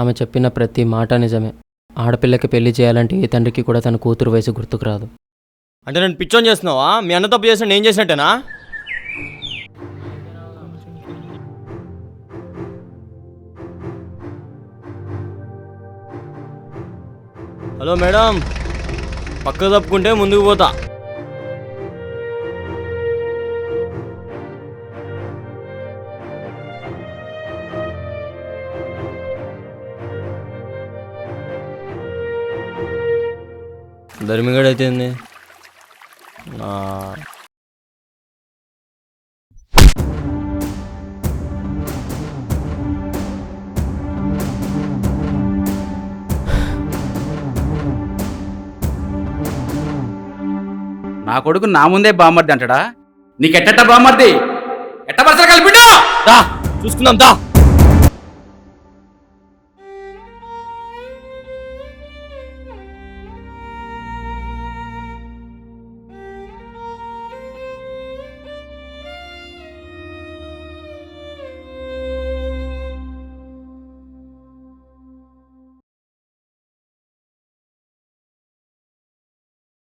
ఆమె చెప్పిన ప్రతి మాట నిజమే. ఆడపిల్లకి పెళ్లి చేయాలంటే ఏ తండ్రికి కూడా తన కూతురు వయసు గుర్తుకు రాదు. అంటే నేను పిచ్చోని చేస్తున్నావా? మీ అన్న తప్పు చేసిన నేను చేసినట్టేనా? హలో మేడం, పక్క తప్పుకుంటే ముందుకు పోతా. ధర్మిగడ్ అయితే నా కొడుకు నా ముందే బామ్మర్ది అంటాడా? నీకెట్ట బామ్మర్ది? ఎట్ట పరసలు కలిపినా చూసుకుందాం దా.